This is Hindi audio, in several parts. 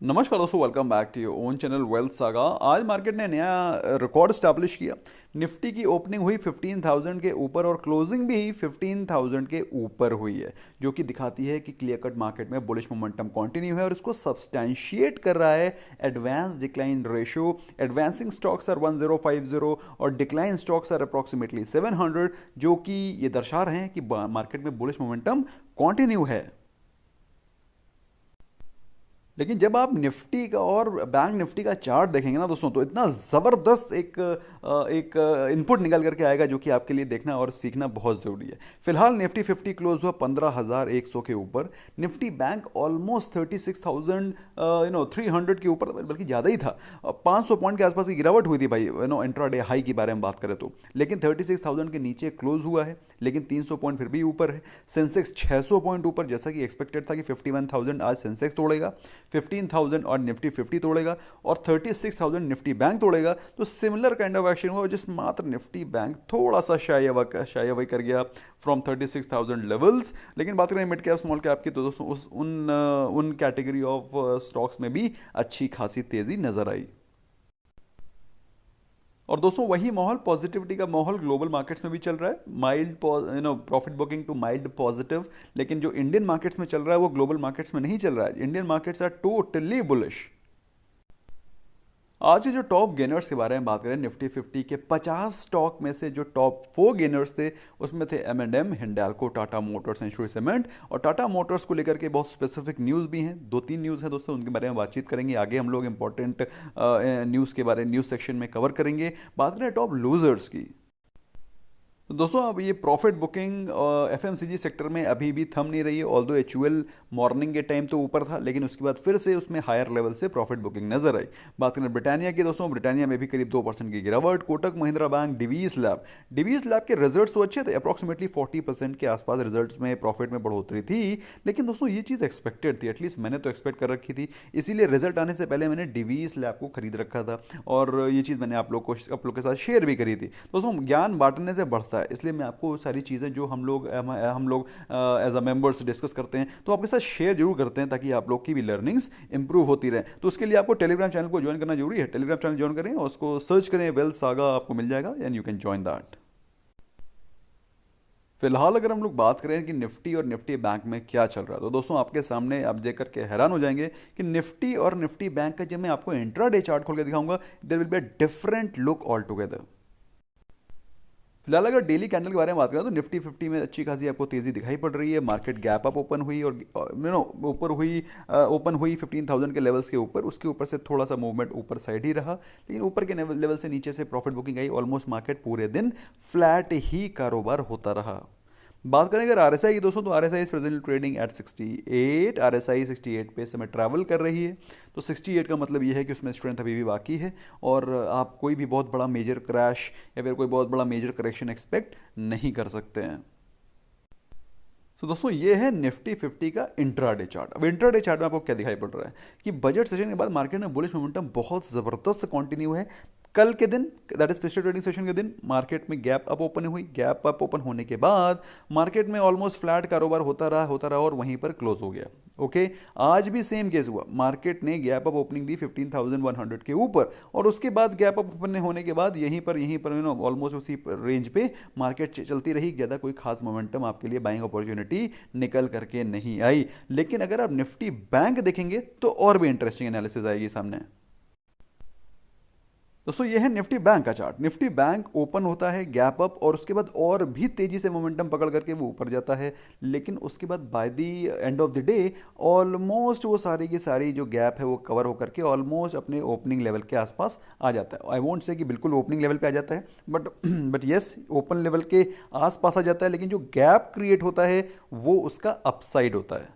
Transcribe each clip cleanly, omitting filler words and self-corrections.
नमस्कार दोस्तों, welcome back to your own channel Wealth Saga. आज मार्केट ने नया रिकॉर्ड स्टैब्लिश किया। निफ्टी की ओपनिंग हुई 15,000 के ऊपर और क्लोजिंग भी 15,000 के ऊपर हुई है, जो कि दिखाती है कि क्लियर कट मार्केट में बुलिश मोमेंटम कंटिन्यू है और इसको सब्सटैंशिएट कर रहा है advance decline ratio. Advancing stocks are 1050 और डिक्लाइन स्टॉक्स आर अप्रॉक्सीमेटली 700, जो कि ये दर्शा रहे हैं कि मार्केट में बुलिश मोमेंटम कंटिन्यू है। लेकिन जब आप निफ्टी का और बैंक निफ्टी का चार्ट देखेंगे ना दोस्तों, तो इतना ज़बरदस्त एक इनपुट निकल करके आएगा, जो कि आपके लिए देखना और सीखना बहुत ज़रूरी है। फिलहाल निफ्टी 50 क्लोज हुआ 15,100 के ऊपर। निफ्टी बैंक ऑलमोस्ट 36,000 300 के ऊपर, बल्कि ज़्यादा ही था। 500 पॉइंट के आसपास की गिरावट हुई थी भाई, इंट्राडे हाई की बारे में बात करें तो। लेकिन 36,000 के नीचे क्लोज हुआ है, लेकिन 300 पॉइंट फिर भी ऊपर है। सेंसेक्स 600 पॉइंट ऊपर, जैसा कि एक्सपेक्टेड था कि 51,000 आज सेंसेक्स तोड़ेगा, 15,000 और निफ्टी 50 तोड़ेगा और 36,000 निफ्टी बैंक तोड़ेगा। तो सिमिलर काइंड ऑफ एक्शन हुआ, जिस मात्र निफ्टी बैंक थोड़ा सा शाय अवे कर गया फ्रॉम 36,000 लेवल्स। लेकिन बात करें मिड कैप स्मॉल कैप की, तो दोस्तों उन कैटेगरी ऑफ स्टॉक्स में भी अच्छी खासी तेजी नजर आई। और दोस्तों वही माहौल, पॉजिटिविटी का माहौल ग्लोबल मार्केट्स में भी चल रहा है। Mild profit booking to mild positive. लेकिन जो इंडियन मार्केट्स में चल रहा है वो ग्लोबल मार्केट्स में नहीं चल रहा है। Indian markets are totally bullish. आज के जो टॉप गेनर्स के बारे में बात करें, निफ्टी 50 के 50 स्टॉक में से जो टॉप 4 गेनर्स थे, उसमें थे M&M, Hindalco, Tata Motors and Shri cement. और टाटा मोटर्स को लेकर के बहुत स्पेसिफिक न्यूज़ भी हैं, 2-3 न्यूज़ हैं दोस्तों, उनके बारे में बातचीत करेंगे। आगे हम लोग इंपॉर्टेंट न्यूज़ के बारे में न्यूज़ सेक्शन में कवर करेंगे। बात करें टॉप लूजर्स की, तो दोस्तों अब ये प्रॉफिट बुकिंग एफएमसीजी सेक्टर में अभी भी थम नहीं रही है। ऑल्दो एचयूएल मॉर्निंग के टाइम तो ऊपर था, लेकिन उसके बाद फिर से उसमें हायर लेवल से प्रॉफिट बुकिंग नजर आई। बात करें ब्रिटानिया की, दोस्तों ब्रिटानिया में भी करीब 2% की गिरावट। कोटक महिंद्रा बैंक, डिवीज लैब के रिजल्ट्स तो अच्छे थे, अप्रॉक्सीमेटली 40% के आसपास रिजल्ट्स में प्रॉफिट में बढ़ोतरी थी। लेकिन दोस्तों ये चीज़ एक्सपेक्टेड थी, एटलीस्ट मैंने तो एक्सपेक्ट कर रखी थी। इसीलिए रिजल्ट आने से पहले मैंने डिवीज लैब को खरीद रखा था और ये चीज़ मैंने आप लोग के साथ शेयर भी करी थी। दोस्तों ज्ञान बांटने से बढ़ता है, इसलिए मैं आपको सारी चीज़ें जो हम लोग एज अ मेंबर्स डिस्कस करते हैं, तो आपके साथ शेयर जरूर करते हैं, ताकि आप लोग की भी लर्निंग्स इंप्रूव होती रहे। तो उसके लिए आपको टेलीग्राम चैनल को ज्वाइन करना जरूरी है। टेलीग्राम चैनल ज्वाइन करें और उसको सर्च करें वेल्थ सागा, आपको मिल जाएगा and you can join that. फिलहाल अगर हम लोग बात करें कि निफ्टी और निफ्टी बैंक में क्या चल रहा है, तो दोस्तों आपके सामने आप देख करके हैरान हो जाएंगे कि निफ्टी और निफ्टी बैंक का जब मैं आपको इंट्राडे चार्ट खोल के दिखाऊंगा, there will be a different look altogether. फिलहाल अगर डेली कैंडल के बारे में बात करें, तो निफ्टी 50 में अच्छी खासी आपको तेजी दिखाई पड़ रही है। मार्केट गैप अप ओपन हुई और ओपन हुई 15,000 के लेवल्स के ऊपर। उसके ऊपर से थोड़ा सा मूवमेंट ऊपर साइड ही रहा, लेकिन ऊपर के लेवल से नीचे से प्रॉफिट बुकिंग आई। ऑलमोस्ट मार्केट पूरे दिन फ्लैट ही कारोबार होता रहा। बात करें अगर आरएसआई की, दोस्तों तो RSI is presently trading at 68। RSI 68 पे समय ट्रैवल कर रही है। तो 68 का मतलब ये है कि उसमें स्ट्रेंथ अभी भी बाकी है और आप कोई भी बहुत बड़ा मेजर क्रैश या फिर कोई बहुत बड़ा मेजर करेक्शन एक्सपेक्ट नहीं कर सकते हैं। तो दोस्तों ये है निफ्टी 50 का इंट्राडे चार्ट। अब इंट्राडे चार्ट में आपको क्या दिखाई पड़ रहा है कि बजट सेशन के बाद मार्केट में बुलिश मोमेंटम बहुत ज़बरदस्त कंटिन्यू है। कल के दिन, that is special trading session के दिन, मार्केट में गैप अप ओपन हुई। गैप अप ओपन होने के बाद मार्केट में ऑलमोस्ट फ्लैट कारोबार होता रहा और वहीं पर क्लोज हो गया। ओके, आज भी सेम केस हुआ। मार्केट ने गैप अप ओपनिंग दी 15,100 के ऊपर और उसके बाद गैप अप ओपन होने के बाद यहीं पर ऑलमोस्ट उसी रेंज पे मार्केट चलती रही। ज़्यादा कोई खास मोमेंटम आपके लिए बाइंग अपॉर्चुनिटी निकल करके नहीं आई। लेकिन अगर आप निफ्टी बैंक देखेंगे तो और भी इंटरेस्टिंग एनालिसिस आएगी सामने। दोस्तों ये है निफ्टी बैंक का चार्ट। निफ्टी बैंक ओपन होता है गैप अप और उसके बाद और भी तेजी से मोमेंटम पकड़ करके वो ऊपर जाता है। लेकिन उसके बाद by the end of the day almost वो सारी की सारी जो गैप है वो कवर होकर के ऑलमोस्ट अपने ओपनिंग लेवल के आसपास आ जाता है। आई वोंट से कि बिल्कुल ओपनिंग लेवल पे आ जाता है, बट यस ओपन लेवल के आसपास आ जाता है। लेकिन जो गैप क्रिएट होता है वो उसका अपसाइड होता है।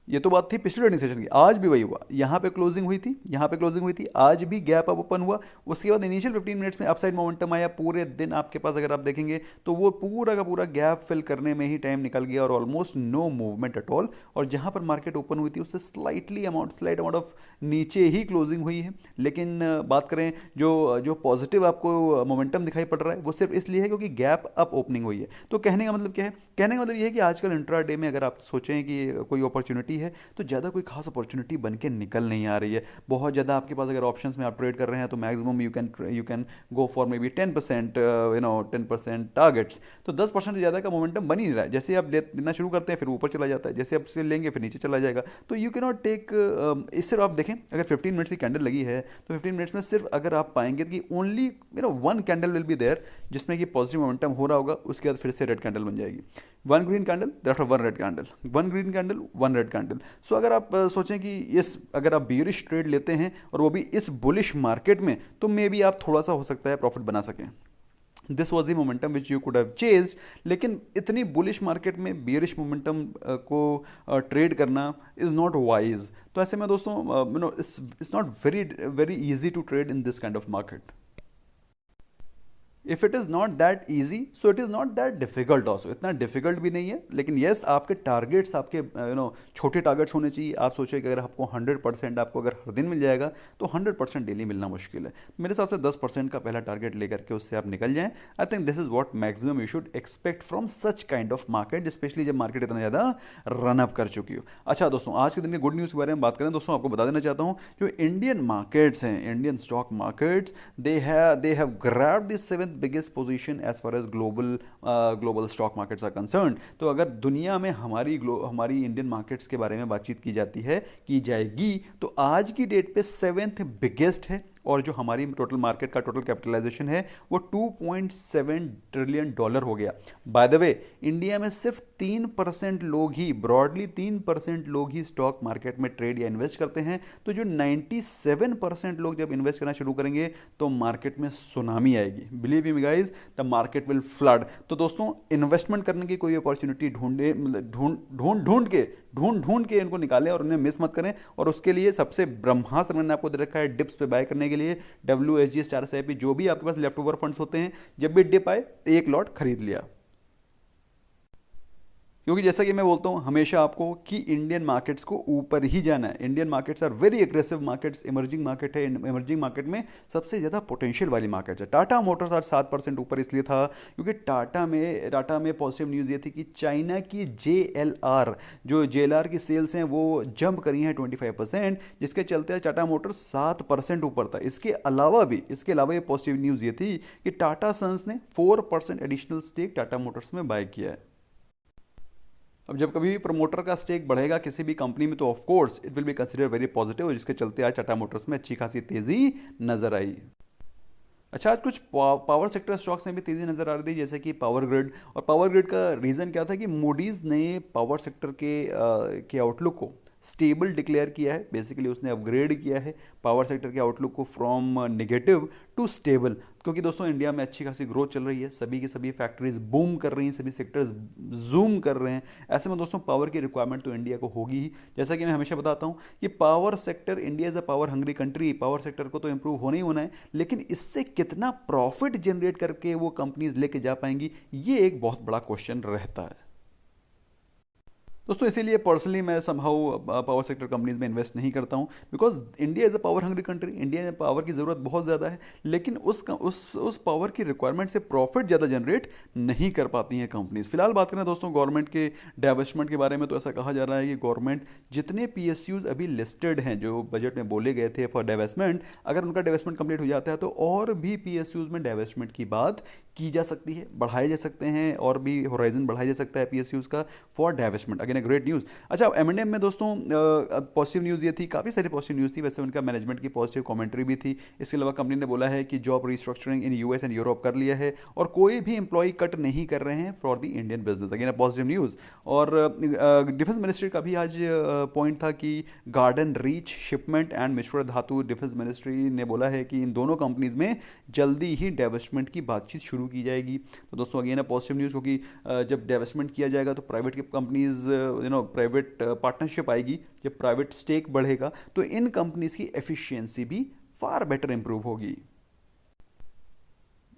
ये तो बात थी पिछले ट्रेडिंग सेशन की। आज भी वही हुआ, यहाँ पे क्लोजिंग हुई थी, यहाँ पे क्लोजिंग हुई थी, आज भी गैप अप ओपन हुआ। उसके बाद इनिशियल 15 मिनट्स में अपसाइड मोमेंटम आया। पूरे दिन आपके पास अगर आप देखेंगे तो वो पूरा का पूरा गैप फिल करने में ही टाइम निकल गया और almost no movement at all. और जहाँ पर मार्केट ओपन हुई थी उससे स्लाइट अमाउंट ऑफ नीचे ही क्लोजिंग हुई है। लेकिन बात करें जो जो पॉजिटिव आपको मोमेंटम दिखाई पड़ रहा है वो सिर्फ इसलिए है क्योंकि गैप अप ओपनिंग हुई है। तो कहने का मतलब क्या है? कहने का मतलब ये है कि आजकल इंट्रा डे में अगर आप सोचें कि कोई अपॉर्चुनिटी है तो ज़्यादा कोई खास अपॉर्चुनिटी बन के निकल नहीं आ रही है। बहुत ज़्यादा आपके पास अगर ऑप्शंस में आप ट्रेड कर रहे हैं तो maximum you can go for may be 10%, 10% targets. तो 10% से ज़्यादा का मोमेंटम बन ही नहीं रहा है। जैसे आप लेना शुरू करते हैं फिर ऊपर चला जाता है, जैसे आप से लेंगे फिर नीचे चला जाएगा। तो यू कैन नॉट टेक, इससे आप देखें अगर 15 मिनट्स की कैंडल लगी है तो 15 मिनट्स में सिर्फ अगर आप पाएंगे कि only one candle will be there जिसमें कि पॉजिटिव मोमेंटम हो रहा होगा, उसके बाद फिर से रेड कैंडल बन जाएगी। One green candle after one red candle, one green candle one red candle. So अगर आप सोचें कि इस अगर आप बियरिश ट्रेड लेते हैं और वो भी इस बुलिश मार्केट में, तो मे बी आप थोड़ा सा हो सकता है प्रॉफिट बना सकें। This was the momentum which you could have chased. लेकिन इतनी बुलिश मार्केट में बियरिश मोमेंटम को ट्रेड करना इज़ नॉट वाइज। तो ऐसे में दोस्तों it's not very very easy to trade in this kind of market. If it is not that easy so it is not that difficult also. इतना डिफिकल्ट भी नहीं है, लेकिन येस आपके टारगेट्स आपके छोटे टारगेट्स होने चाहिए। आप सोचिए कि अगर आपको 100% आपको अगर हर दिन मिल जाएगा तो 100% डेली मिलना मुश्किल है। मेरे हिसाब से 10% का पहला टारगेट लेकर के उससे आप निकल जाएं। I think this is what maximum you should expect from such kind of market, specially जब मार्केट इतना ज़्यादा रन अप कर चुकी हो। अच्छा दोस्तों, आज के दिन की गुड न्यूज़ के बारे में बात करें दोस्तों, आपको बता देना चाहता हूँ जो इंडियन मार्केट्स हैं, Indian stock markets, they have grabbed the 7th biggest position as far as global stock markets are concern. तो अगर दुनिया में हमारी इंडियन मार्केट्स के बारे में बातचीत की जाएगी तो आज की डेट पे 7th बिगेस्ट है। और जो हमारी टोटल मार्केट का टोटल कैपिटलाइजेशन है वो $2.7 ट्रिलियन हो गया। बाय द वे इंडिया में सिर्फ 3% लोग ही, ब्रॉडली 3% लोग ही स्टॉक मार्केट में ट्रेड या इन्वेस्ट करते हैं। तो जो 97% लोग जब इन्वेस्ट करना शुरू करेंगे तो मार्केट में सुनामी आएगी। Believe me guys, the market will flood. तो दोस्तों इन्वेस्टमेंट करने की कोई अपॉर्चुनिटी ढूंढ के इनको निकालें और उन्हें मिस मत करें। और उसके लिए सबसे ब्रह्मास्त्र मैंने आपको दे रखा है डिप्स पे बाय करने के लिए। WSG स्टार SIP, जो भी आपके पास लेफ्ट ओवर फंड्स होते हैं, जब भी डिप आए एक लॉट खरीद लिया। क्योंकि जैसा कि मैं बोलता हूँ हमेशा आपको कि इंडियन मार्केट्स को ऊपर ही जाना है। Indian markets are very aggressive markets, emerging market है। इमर्जिंग मार्केट में सबसे ज़्यादा पोटेंशियल वाली मार्केट है। टाटा मोटर्स आज 7% ऊपर इसलिए था क्योंकि टाटा में पॉजिटिव न्यूज़ ये थी कि चाइना की JLR की सेल्स हैं वो जंप करी हैं 25%, जिसके चलते टाटा मोटर्स 7% ऊपर था। इसके अलावा ये पॉजिटिव न्यूज़ ये थी कि टाटा सन्स ने 4% एडिशनल स्टेक टाटा मोटर्स में बाय किया है। अब जब कभी भी प्रमोटर का स्टेक बढ़ेगा किसी भी कंपनी में तो of course it will be consider very positive, जिसके चलते आज टाटा मोटर्स में अच्छी खासी तेजी नजर आई। अच्छा, आज कुछ पावर सेक्टर स्टॉक्स में भी तेजी नजर आ रही थी, जैसे कि पावर ग्रिड। और पावर ग्रिड का रीज़न क्या था कि मूडीज़ ने पावर सेक्टर के आउटलुक को स्टेबल डिक्लेयर किया है। बेसिकली उसने अपग्रेड किया है पावर सेक्टर के आउटलुक को फ्रॉम नेगेटिव टू स्टेबल। क्योंकि दोस्तों इंडिया में अच्छी खासी ग्रोथ चल रही है, सभी की सभी फैक्ट्रीज बूम कर रही हैं, सभी सेक्टर्स जूम कर रहे हैं। ऐसे में दोस्तों पावर की रिक्वायरमेंट तो इंडिया को होगी ही। जैसा कि मैं हमेशा बताता हूँ कि power sector, India is a power hungry country, power sector को तो इंप्रूव होना ही होना है, लेकिन इससे कितना प्रॉफिट जनरेट करके वो कंपनीज लेके जा पाएंगी, ये एक बहुत बड़ा क्वेश्चन रहता है दोस्तों। इसीलिए पर्सनली मैं समहाउ पावर सेक्टर कंपनीज में इन्वेस्ट नहीं करता हूं, because India is a power hungry country. India में पावर की ज़रूरत बहुत ज़्यादा है, लेकिन उस पावर की रिक्वायरमेंट से प्रॉफिट ज़्यादा जनरेट नहीं कर पाती हैं कंपनीज। फिलहाल बात करें दोस्तों गवर्नमेंट के डाइवेस्टमेंट के बारे में, तो ऐसा कहा जा रहा है कि गवर्नमेंट जितने PSUs अभी लिस्टेड हैं जो बजट में बोले गए थे फॉर डाइवेस्टमेंट, अगर उनका डाइवेस्टमेंट कंप्लीट हो जाता है तो और भी PSUs में डाइवेस्टमेंट की बात की जा सकती है, बढ़ाए जा सकते हैं, और भी होराइजन बढ़ाया जा सकता है PSUs का for divestment. Again a great news. अच्छा, M&M में दोस्तों पॉजिटिव न्यूज़ ये थी, काफ़ी सारी पॉजिटिव न्यूज़ थी। वैसे उनका मैनेजमेंट की पॉजिटिव कमेंट्री भी थी। इसके अलावा कंपनी ने बोला है कि job restructuring in US and Europe कर लिया है और कोई भी एम्प्लॉय कट नहीं कर रहे हैं for the Indian business. Again positive news. और डिफेंस मिनिस्ट्री का भी आज पॉइंट था कि गार्डन रीच शिपमेंट एंड मिश्र धातु, डिफेंस मिनिस्ट्री ने बोला है कि इन दोनों कंपनीज में जल्दी ही डाइवेस्टमेंट की बातचीत शुरू की जाएगी। तो दोस्तों अगेन पॉजिटिव न्यूज़, क्योंकि जब डाइवेस्टमेंट किया जाएगा तो प्राइवेट कंपनीज प्राइवेट पार्टनरशिप आएगी, जब प्राइवेट स्टेक बढ़ेगा तो इन कंपनीज की एफिशिएंसी भी फार बेटर इंप्रूव होगी।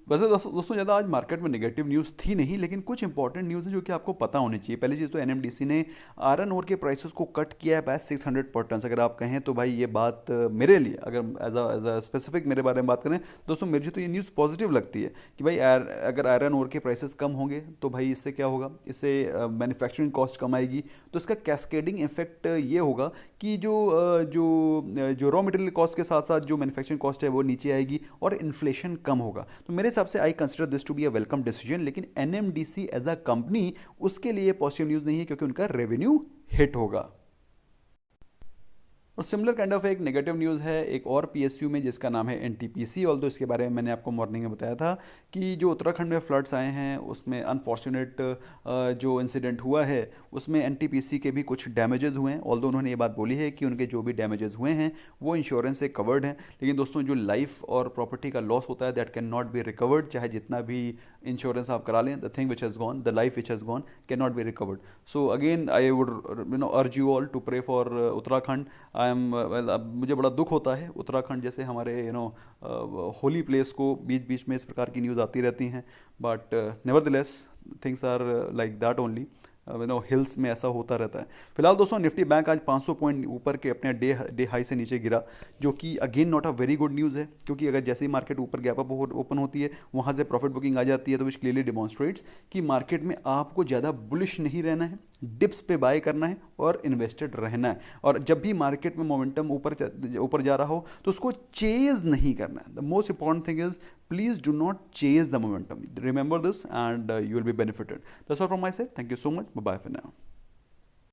वैसे दोस्तों ज़्यादा आज मार्केट में नेगेटिव न्यूज़ थी नहीं, लेकिन कुछ इंपॉर्टेंट न्यूज़ है जो कि आपको पता होनी चाहिए। पहली चीज़ तो एनएमडीसी ने आयरन ओर के प्राइसेस को कट किया है बाय 600 पर टन। अगर आप कहें तो भाई ये बात मेरे लिए, अगर एज अ स्पेसिफिक मेरे बारे में बात करें दोस्तों, मुझे तो ये न्यूज़ पॉजिटिव लगती है कि भाई अगर आयरन ओर के प्राइसेस कम होंगे तो भाई इससे क्या होगा, इससे मैन्युफैक्चरिंग कॉस्ट कम आएगी, तो इसका कैस्केडिंग इफेक्ट ये होगा कि जो रॉ मटेरियल कॉस्ट के साथ साथ जो मैन्युफैक्चरिंग कॉस्ट है वो नीचे आएगी और इन्फ्लेशन कम होगा। तो मेरे हिसाब से I consider this to be a welcome decision. लेकिन एनएमडीसी एज अ कंपनी उसके लिए पॉजिटिव न्यूज़ नहीं है, क्योंकि उनका रेवेन्यू हिट होगा। और सिमिलर काइंड ऑफ एक नेगेटिव न्यूज़ है एक और पीएसयू में जिसका नाम है एनटीपीसी। ऑल्दो इसके बारे में मैंने आपको मॉर्निंग में बताया था कि जो उत्तराखंड में फ्लड्स आए हैं उसमें अनफॉर्चुनेट जो इंसिडेंट हुआ है उसमें एनटीपीसी के भी कुछ डैमेजेस हुए हैं। ऑल्दो उन्होंने ये बात बोली है कि उनके जो भी डैमेजेस हुए हैं वो इंश्योरेंस से कवर्ड हैं, लेकिन दोस्तों जो लाइफ और प्रॉपर्टी का लॉस होता है that can not be recovered, चाहे जितना भी इंश्योरेंस आप करा लें। The thing which has gone, the life which has gone can not be recovered. So again I would urge you all to pray for Uttarakhand. I am well, मुझे बड़ा दुख होता है उत्तराखंड जैसे हमारे होली प्लेस को बीच बीच में इस प्रकार की न्यूज़ आती रहती हैं, but nevertheless things are like that only. Hills में ऐसा होता रहता है। फिलहाल दोस्तों निफ्टी बैंक आज 500 पॉइंट ऊपर के अपने डे हाई से नीचे गिरा, जो कि again not a very good news है, क्योंकि अगर जैसे ही मार्केट ऊपर गैप अप ओपन होती है वहाँ से प्रॉफिट बुकिंग आ जाती है, तो विच क्लियरली डिमॉन्स्ट्रेट्स कि मार्केट में आपको ज़्यादा बुलिश नहीं रहना है, डिप्स पे बाय करना है और इन्वेस्टेड रहना है। और जब भी मार्केट में मोमेंटम ऊपर जा रहा हो तो उसको चेज नहीं करना है। The most important thing is please do not chase the momentum, remember this and you will be benefited. That's all from my side, thank you so much, bye bye for now.